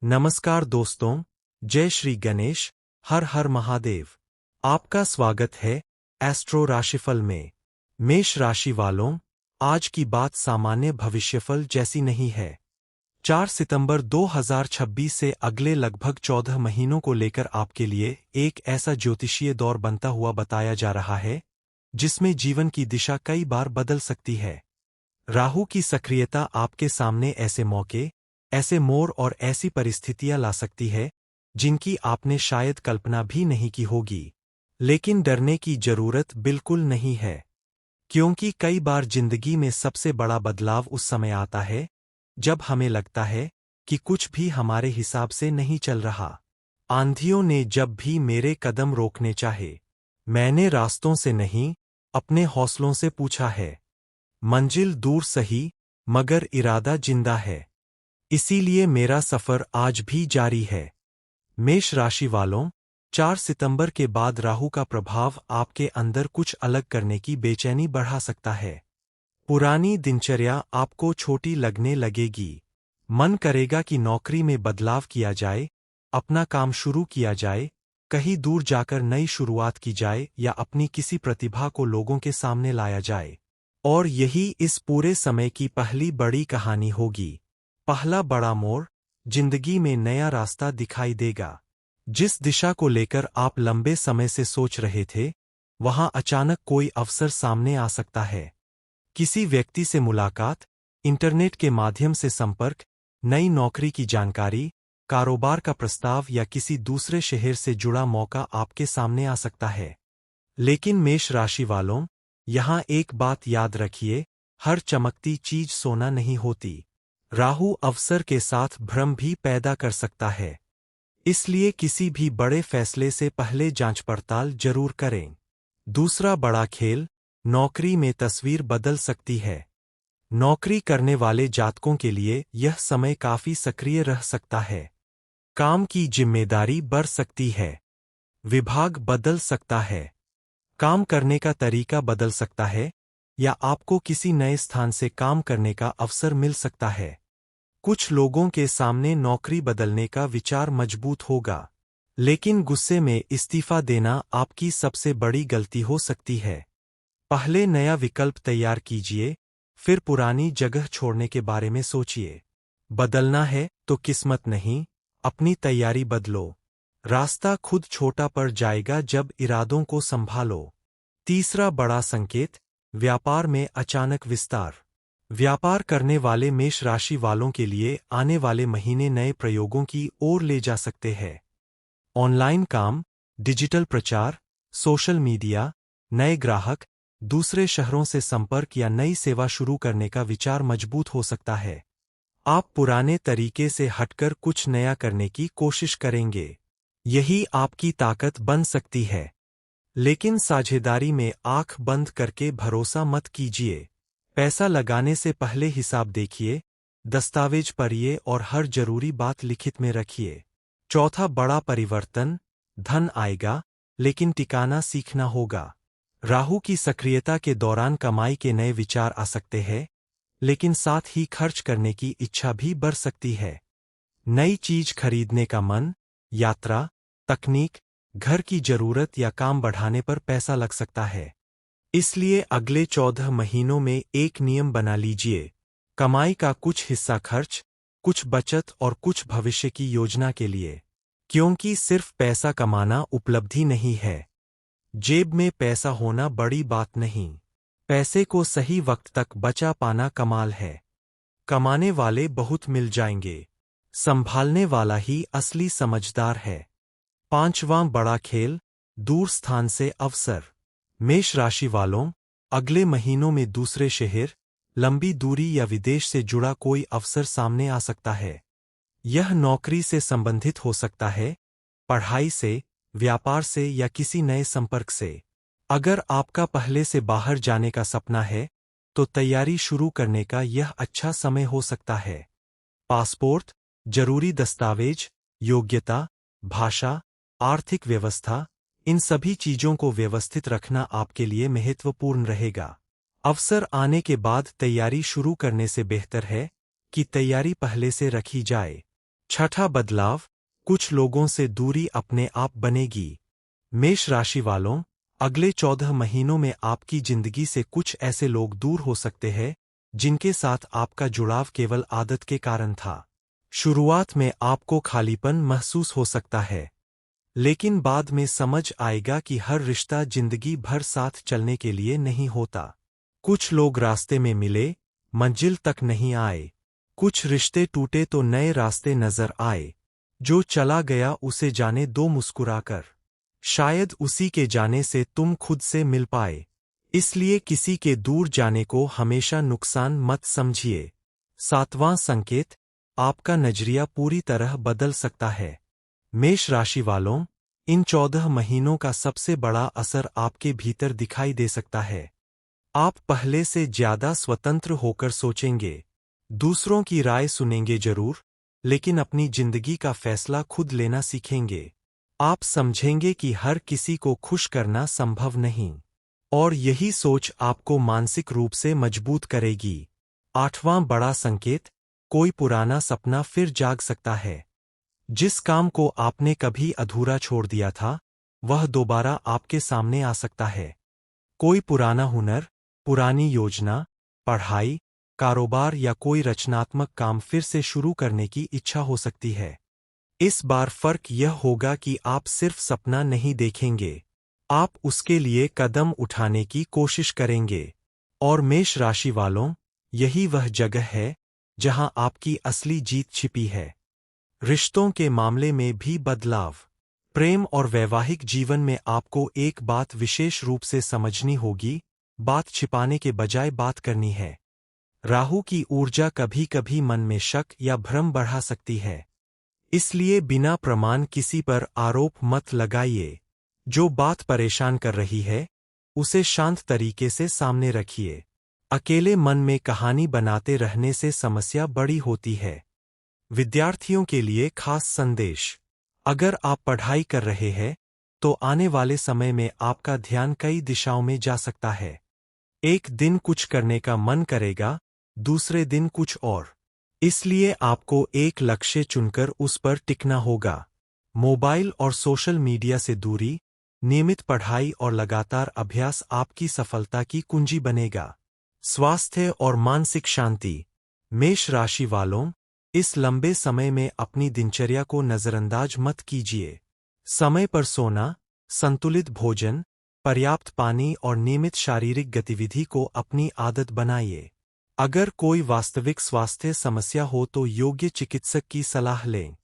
नमस्कार दोस्तों, जय श्री गणेश, हर हर महादेव। आपका स्वागत है एस्ट्रो राशिफल में। मेष राशि वालों, आज की बात सामान्य भविष्यफल जैसी नहीं है। 4 सितंबर 2026 से अगले लगभग 14 महीनों को लेकर आपके लिए एक ऐसा ज्योतिषीय दौर बनता हुआ बताया जा रहा है, जिसमें जीवन की दिशा कई बार बदल सकती है। राहु की सक्रियता आपके सामने ऐसे मौके, ऐसे मोड़ और ऐसी परिस्थितियां ला सकती है जिनकी आपने शायद कल्पना भी नहीं की होगी। लेकिन डरने की जरूरत बिल्कुल नहीं है, क्योंकि कई बार जिंदगी में सबसे बड़ा बदलाव उस समय आता है जब हमें लगता है कि कुछ भी हमारे हिसाब से नहीं चल रहा। आंधियों ने जब भी मेरे कदम रोकने चाहे, मैंने रास्तों से नहीं, अपने हौसलों से पूछा है। मंजिल दूर सही, मगर इरादा जिंदा है, इसीलिए मेरा सफर आज भी जारी है। मेष राशि वालों, 4 सितंबर के बाद राहु का प्रभाव आपके अंदर कुछ अलग करने की बेचैनी बढ़ा सकता है। पुरानी दिनचर्या आपको छोटी लगने लगेगी। मन करेगा कि नौकरी में बदलाव किया जाए, अपना काम शुरू किया जाए, कहीं दूर जाकर नई शुरुआत की जाए या अपनी किसी प्रतिभा को लोगों के सामने लाया जाए। और यही इस पूरे समय की पहली बड़ी कहानी होगी। पहला बड़ा मोड़, जिंदगी में नया रास्ता दिखाई देगा। जिस दिशा को लेकर आप लंबे समय से सोच रहे थे, वहां अचानक कोई अवसर सामने आ सकता है। किसी व्यक्ति से मुलाकात, इंटरनेट के माध्यम से संपर्क, नई नौकरी की जानकारी, कारोबार का प्रस्ताव या किसी दूसरे शहर से जुड़ा मौका आपके सामने आ सकता है। लेकिन मेष राशि वालों, यहां एक बात याद रखिए, हर चमकती चीज सोना नहीं होती। राहु अवसर के साथ भ्रम भी पैदा कर सकता है, इसलिए किसी भी बड़े फैसले से पहले जांच पड़ताल जरूर करें। दूसरा बड़ा खेल, नौकरी में तस्वीर बदल सकती है। नौकरी करने वाले जातकों के लिए यह समय काफी सक्रिय रह सकता है। काम की जिम्मेदारी बढ़ सकती है, विभाग बदल सकता है, काम करने का तरीका बदल सकता है, या आपको किसी नए स्थान से काम करने का अवसर मिल सकता है। कुछ लोगों के सामने नौकरी बदलने का विचार मजबूत होगा, लेकिन गुस्से में इस्तीफा देना आपकी सबसे बड़ी गलती हो सकती है। पहले नया विकल्प तैयार कीजिए, फिर पुरानी जगह छोड़ने के बारे में सोचिए। बदलना है तो किस्मत नहीं, अपनी तैयारी बदलो। रास्ता खुद छोटा पड़ जाएगा जब इरादों को संभालो। तीसरा बड़ा संकेत, व्यापार में अचानक विस्तार। व्यापार करने वाले मेष राशि वालों के लिए आने वाले महीने नए प्रयोगों की ओर ले जा सकते हैं। ऑनलाइन काम, डिजिटल प्रचार, सोशल मीडिया, नए ग्राहक, दूसरे शहरों से संपर्क या नई सेवा शुरू करने का विचार मजबूत हो सकता है। आप पुराने तरीके से हटकर कुछ नया करने की कोशिश करेंगे, यही आपकी ताकत बन सकती है। लेकिन साझेदारी में आंख बंद करके भरोसा मत कीजिए। पैसा लगाने से पहले हिसाब देखिए, दस्तावेज पढ़िए और हर जरूरी बात लिखित में रखिए। चौथा बड़ा परिवर्तन, धन आएगा, लेकिन टिकाना सीखना होगा। राहु की सक्रियता के दौरान कमाई के नए विचार आ सकते हैं, लेकिन साथ ही खर्च करने की इच्छा भी बढ़ सकती है। नई चीज खरीदने का मन, यात्रा, तकनीक, घर की जरूरत या काम बढ़ाने पर पैसा लग सकता है। इसलिए अगले 14 महीनों में एक नियम बना लीजिए, कमाई का कुछ हिस्सा खर्च, कुछ बचत और कुछ भविष्य की योजना के लिए। क्योंकि सिर्फ पैसा कमाना उपलब्धि नहीं है, जेब में पैसा होना बड़ी बात नहीं, पैसे को सही वक्त तक बचा पाना कमाल है। कमाने वाले बहुत मिल जाएंगे, संभालने वाला ही असली समझदार है। पांचवां बड़ा खेल, दूर स्थान से अवसर। मेष राशि वालों, अगले महीनों में दूसरे शहर, लंबी दूरी या विदेश से जुड़ा कोई अवसर सामने आ सकता है। यह नौकरी से संबंधित हो सकता है, पढ़ाई से, व्यापार से या किसी नए संपर्क से। अगर आपका पहले से बाहर जाने का सपना है, तो तैयारी शुरू करने का यह अच्छा समय हो सकता है। पासपोर्ट, जरूरी दस्तावेज, योग्यता, भाषा, आर्थिक व्यवस्था, इन सभी चीजों को व्यवस्थित रखना आपके लिए महत्वपूर्ण रहेगा। अवसर आने के बाद तैयारी शुरू करने से बेहतर है कि तैयारी पहले से रखी जाए। छठा बदलाव, कुछ लोगों से दूरी अपने आप बनेगी। मेष राशि वालों, अगले 14 महीनों में आपकी जिंदगी से कुछ ऐसे लोग दूर हो सकते हैं जिनके साथ आपका जुड़ाव केवल आदत के कारण था। शुरुआत में आपको खालीपन महसूस हो सकता है, लेकिन बाद में समझ आएगा कि हर रिश्ता जिंदगी भर साथ चलने के लिए नहीं होता। कुछ लोग रास्ते में मिले, मंजिल तक नहीं आए। कुछ रिश्ते टूटे तो नए रास्ते नजर आए। जो चला गया उसे जाने दो मुस्कुराकर। शायद उसी के जाने से तुम खुद से मिल पाए। इसलिए किसी के दूर जाने को हमेशा नुकसान मत समझिए। सातवां संकेत, आपका नजरिया पूरी तरह बदल सकता है। मेष राशि वालों, इन 14 महीनों का सबसे बड़ा असर आपके भीतर दिखाई दे सकता है। आप पहले से ज्यादा स्वतंत्र होकर सोचेंगे। दूसरों की राय सुनेंगे जरूर, लेकिन अपनी जिंदगी का फैसला खुद लेना सीखेंगे। आप समझेंगे कि हर किसी को खुश करना संभव नहीं, और यही सोच आपको मानसिक रूप से मजबूत करेगी। आठवां बड़ा संकेत, कोई पुराना सपना फिर जाग सकता है। जिस काम को आपने कभी अधूरा छोड़ दिया था, वह दोबारा आपके सामने आ सकता है। कोई पुराना हुनर, पुरानी योजना, पढ़ाई, कारोबार या कोई रचनात्मक काम फिर से शुरू करने की इच्छा हो सकती है। इस बार फर्क यह होगा कि आप सिर्फ सपना नहीं देखेंगे, आप उसके लिए कदम उठाने की कोशिश करेंगे। और मेष राशि वालों, यही वह जगह है जहां आपकी असली जीत छिपी है। रिश्तों के मामले में भी बदलाव। प्रेम और वैवाहिक जीवन में आपको एक बात विशेष रूप से समझनी होगी, बात छिपाने के बजाय बात करनी है। राहु की ऊर्जा कभी कभी मन में शक या भ्रम बढ़ा सकती है। इसलिए बिना प्रमाण किसी पर आरोप मत लगाइए। जो बात परेशान कर रही है, उसे शांत तरीके से सामने रखिए। अकेले मन में कहानी बनाते रहने से समस्या बड़ी होती है। विद्यार्थियों के लिए खास संदेश। अगर आप पढ़ाई कर रहे हैं, तो आने वाले समय में आपका ध्यान कई दिशाओं में जा सकता है। एक दिन कुछ करने का मन करेगा, दूसरे दिन कुछ और। इसलिए आपको एक लक्ष्य चुनकर उस पर टिकना होगा। मोबाइल और सोशल मीडिया से दूरी, नियमित पढ़ाई और लगातार अभ्यास आपकी सफलता की कुंजी बनेगा। स्वास्थ्य और मानसिक शांति। मेष राशि वालों, इस लंबे समय में अपनी दिनचर्या को नजरअंदाज मत कीजिए। समय पर सोना, संतुलित भोजन, पर्याप्त पानी और नियमित शारीरिक गतिविधि को अपनी आदत बनाइए। अगर कोई वास्तविक स्वास्थ्य समस्या हो तो योग्य चिकित्सक की सलाह लें।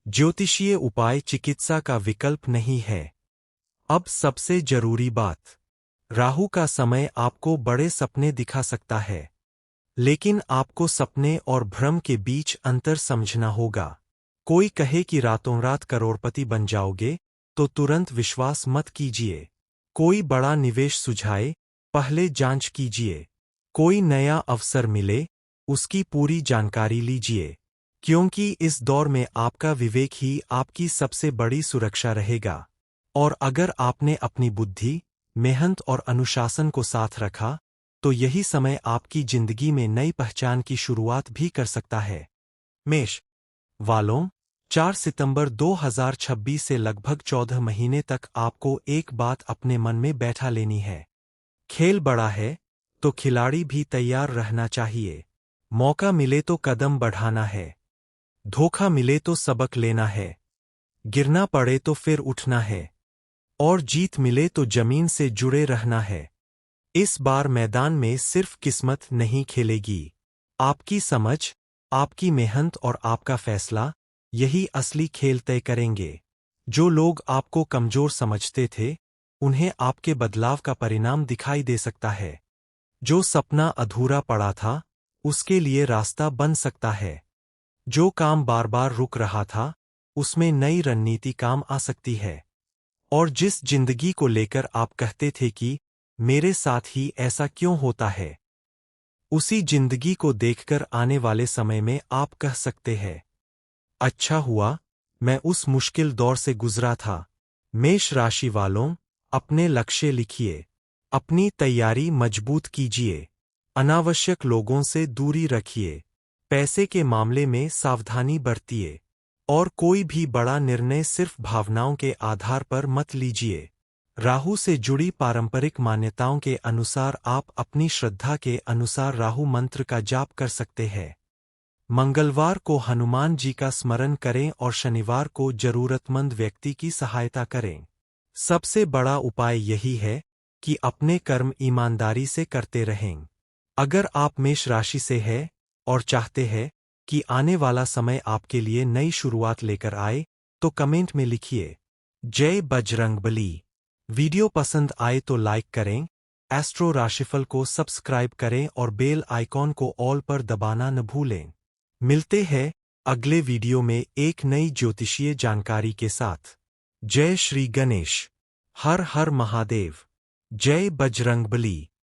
ज्योतिषीय उपाय चिकित्सा का विकल्प नहीं है। अब सबसे जरूरी बात, राहु का समय आपको बड़े सपने दिखा सकता है, लेकिन आपको सपने और भ्रम के बीच अंतर समझना होगा। कोई कहे कि रातों रात करोड़पति बन जाओगे, तो तुरंत विश्वास मत कीजिए। कोई बड़ा निवेश सुझाए, पहले जांच कीजिए। कोई नया अवसर मिले, उसकी पूरी जानकारी लीजिए, क्योंकि इस दौर में आपका विवेक ही आपकी सबसे बड़ी सुरक्षा रहेगा। और अगर आपने अपनी बुद्धि, मेहनत और अनुशासन को साथ रखा, तो यही समय आपकी जिंदगी में नई पहचान की शुरुआत भी कर सकता है। मेष वालों, 4 सितंबर 2026 से लगभग 14 महीने तक आपको एक बात अपने मन में बैठा लेनी है। खेल बड़ा है, तो खिलाड़ी भी तैयार रहना चाहिए। मौका मिले तो कदम बढ़ाना है। धोखा मिले तो सबक लेना है। गिरना पड़े तो फिर उठना है। और जीत मिले तो जमीन से जुड़े रहना है। इस बार मैदान में सिर्फ किस्मत नहीं खेलेगी। आपकी समझ, आपकी मेहनत और आपका फैसला, यही असली खेल तय करेंगे। जो लोग आपको कमजोर समझते थे, उन्हें आपके बदलाव का परिणाम दिखाई दे सकता है। जो सपना अधूरा पड़ा था, उसके लिए रास्ता बन सकता है। जो काम बार बार रुक रहा था, उसमें नई रणनीति काम आ सकती है। और जिस जिंदगी को लेकर आप कहते थे कि मेरे साथ ही ऐसा क्यों होता है, उसी जिंदगी को देखकर आने वाले समय में आप कह सकते हैं, अच्छा हुआ मैं उस मुश्किल दौर से गुजरा था। मेष राशि वालों, अपने लक्ष्य लिखिए। अपनी तैयारी मजबूत कीजिए। अनावश्यक लोगों से दूरी रखिए। पैसे के मामले में सावधानी बरतिए। और कोई भी बड़ा निर्णय सिर्फ भावनाओं के आधार पर मत लीजिए। राहु से जुड़ी पारंपरिक मान्यताओं के अनुसार आप अपनी श्रद्धा के अनुसार राहु मंत्र का जाप कर सकते हैं। मंगलवार को हनुमान जी का स्मरण करें और शनिवार को जरूरतमंद व्यक्ति की सहायता करें। सबसे बड़ा उपाय यही है कि अपने कर्म ईमानदारी से करते रहें। अगर आप मेष राशि से हैं और चाहते हैं कि आने वाला समय आपके लिए नई शुरुआत लेकर आए, तो कमेंट में लिखिए जय बजरंगबली। वीडियो पसंद आए तो लाइक करें, एस्ट्रो राशिफल को सब्सक्राइब करें और बेल आइकॉन को ऑल पर दबाना न भूलें। मिलते हैं अगले वीडियो में एक नई ज्योतिषीय जानकारी के साथ। जय श्री गणेश। हर हर महादेव। जय बजरंगबली।